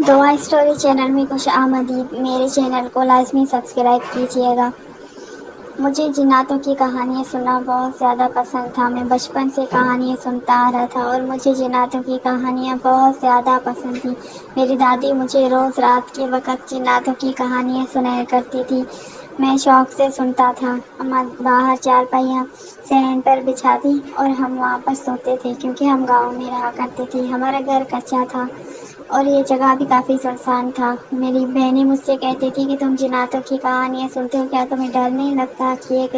دعا story channel میں خوش آمدید۔ میرے چینل کو لازمی سبسکرائب کیجیے گا۔ مجھے جناتوں کی کہانیاں سننا بہت زیادہ پسند تھا۔ میں بچپن سے کہانیاں سنتا آ رہا تھا اور مجھے جناتوں کی کہانیاں بہت زیادہ پسند تھیں۔ میری دادی مجھے روز رات کے وقت جناتوں کی کہانیاں سنایا کرتی تھی۔ میں شوق سے سنتا تھا۔ اماں باہر چارپائیاں صحن پر بچھاتی اور ہم وہاں پر سوتے تھے کیونکہ ہم گاؤں میں رہا کرتے تھے۔ ہمارا گھر کچا تھا اور یہ جگہ بھی کافی سنسان تھا۔ میری بہنیں مجھ سے کہتی تھی کہ تم جناتوں کی کہانیاں سنتے ہو، کیا تمہیں ڈر نہیں لگتا کہ ایک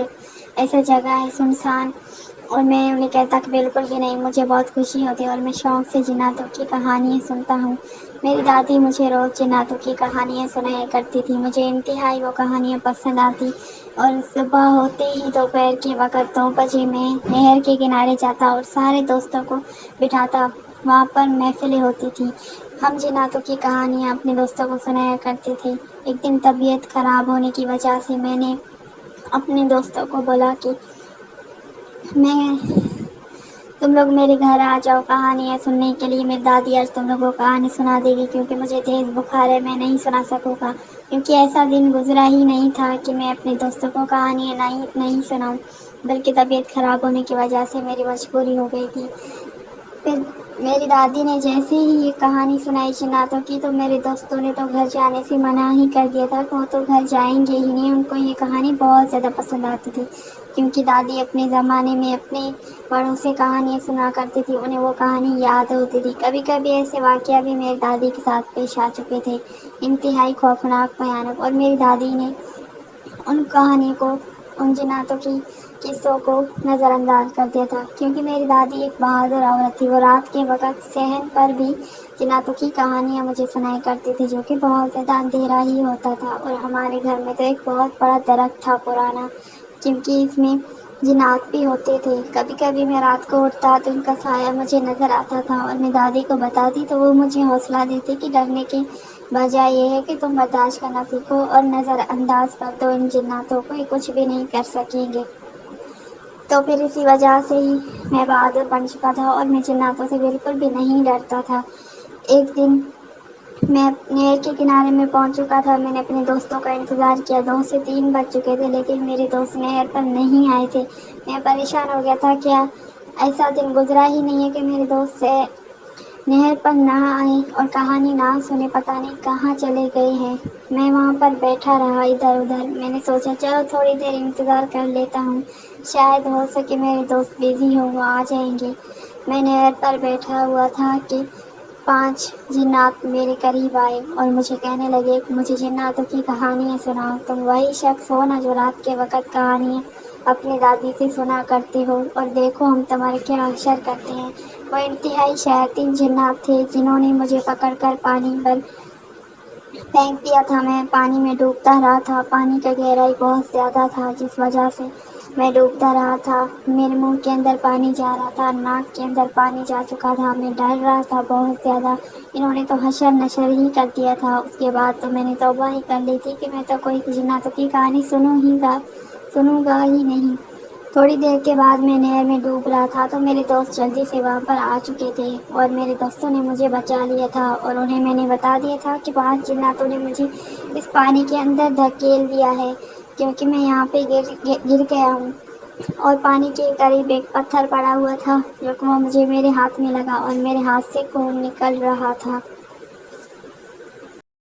ایسا جگہ ہے سنسان؟ اور میں انہیں کہتا کہ بالکل بھی نہیں، مجھے بہت خوشی ہوتی ہے اور میں شوق سے جناتوں کی کہانیاں سنتا ہوں۔ میری دادی مجھے روز جناتوں کی کہانیاں سنایا کرتی تھی۔ مجھے انتہائی وہ کہانیاں پسند آتی اور صبح ہوتے ہی دوپہر کے وقت 2 بجے میں نہر کے کنارے جاتا اور سارے دوستوں کو بٹھاتا۔ وہاں پر محفلیں ہوتی تھیں۔ ہم جناتوں کی کہانیاں اپنے دوستوں کو سنایا کرتے تھے۔ ایک دن طبیعت خراب ہونے کی وجہ سے میں نے اپنے دوستوں کو بولا کہ تم لوگ میرے گھر آ جاؤ کہانیاں سننے کے لیے۔ میری دادی آج تم لوگوں کو کہانی سنا دے گی کیونکہ مجھے تیز بخار ہے، میں نہیں سنا سکوں گا، کیونکہ ایسا دن گزرا ہی نہیں تھا کہ میں اپنے دوستوں کو کہانیاں نہیں سناؤں، بلکہ طبیعت خراب ہونے کی وجہ سے میری مجبوری ہو گئی تھی۔ پھر میری دادی نے جیسے ہی یہ کہانی سنائی جناتوں کی تو میرے دوستوں نے تو گھر جانے سے منع ہی کر دیا تھا کہ وہ تو گھر جائیں گے ہی نہیں۔ ان کو یہ کہانی بہت زیادہ پسند آتی تھی کیونکہ دادی اپنے زمانے میں اپنے بڑوں سے کہانیاں سنا کرتی تھی، انہیں وہ کہانی یاد ہوتی تھی۔ کبھی کبھی ایسے واقعہ بھی میری دادی کے ساتھ پیش آ چکے تھے، انتہائی خوفناک، بھیانک، اور میری دادی نے ان کہانیوں کو، ان جناتوں کی قصوں کو نظر انداز کر دیا تھا کیونکہ میری دادی ایک بہادر عورت تھی۔ وہ رات کے وقت صحن پر بھی جناتوں کی کہانیاں مجھے سنایا کرتی تھی، جو کہ بہت زیادہ اندھیرا ہی ہوتا تھا اور ہمارے گھر میں تو ایک بہت بڑا درخت تھا پرانا، کیونکہ اس میں جنات بھی ہوتے تھے۔ کبھی کبھی میں رات کو اٹھتا تو ان کا سایہ مجھے نظر آتا تھا اور میں دادی کو بتاتی تو وہ مجھے حوصلہ دیتی کہ ڈرنے کے بجائے یہ ہے کہ تم برداشت کرنا سیکھو اور نظر انداز کر دو ان جناتوں کو، یہ کچھ بھی نہیں کر سکیں گے۔ تو پھر اسی وجہ سے ہی میں بہادر بن چکا تھا اور میں جناتوں سے بالکل بھی نہیں ڈرتا تھا۔ ایک دن میں نہر کے کنارے میں پہنچ چکا تھا۔ میں نے اپنے دوستوں کا انتظار کیا۔ 2 سے 3 بج چکے تھے لیکن میرے دوست نہر پر نہیں آئے تھے۔ میں پریشان ہو گیا تھا، کیا ایسا دن گزرا ہی نہیں ہے کہ میرے دوست سے نہر پر نہ آئیں اور کہانی نہ سنیں، پتہ نہیں کہاں چلے گئے ہیں۔ میں وہاں پر بیٹھا رہا ادھر ادھر۔ میں نے سوچا چلو تھوڑی دیر انتظار کر لیتا ہوں، شاید ہو سکے میرے دوست بزی ہو، وہ آ جائیں گے۔ میں نہر پر بیٹھا ہوا تھا کہ 5 جنات میرے قریب آئے اور مجھے کہنے لگے کہ مجھے جناتوں کی کہانیاں سناؤ۔ تم وہی شخص ہو نا جو رات کے وقت کہانیاں اپنی دادی سے سنا کرتے ہو، اور دیکھو ہم تمہارے کیا حشر کرتے ہیں۔ وہ انتہائی شیاطین جنات تھے جنہوں نے مجھے پکڑ کر پانی پر پھینک دیا تھا۔ میں پانی میں ڈوبتا رہا تھا۔ پانی کا گہرائی بہت زیادہ تھا جس وجہ سے میں ڈوبتا رہا تھا۔ میرے منہ کے اندر پانی جا رہا تھا، ناک کے اندر پانی جا چکا تھا۔ میں ڈر رہا تھا بہت زیادہ۔ انہوں نے تو حشر نشر ہی کر دیا تھا۔ اس کے بعد تو میں نے توبہ ہی کر لی تھی کہ میں تو کوئی جناتوں کی کہانی سنوں گا ہی نہیں۔ تھوڑی دیر کے بعد میں نہر میں ڈوب رہا تھا تو میرے دوست جلدی سے وہاں پر آ چکے تھے اور میرے دوستوں نے مجھے بچا لیا تھا اور انہیں میں نے بتا دیا تھا کہ 5 جناتوں نے مجھے اس پانی کے اندر دھکیل دیا ہے کیونکہ میں یہاں پہ گر گیا ہوں، اور پانی کے قریب ایک پتھر پڑا ہوا تھا جو کہ وہ مجھے میرے ہاتھ میں لگا اور میرے ہاتھ سے خون نکل رہا تھا۔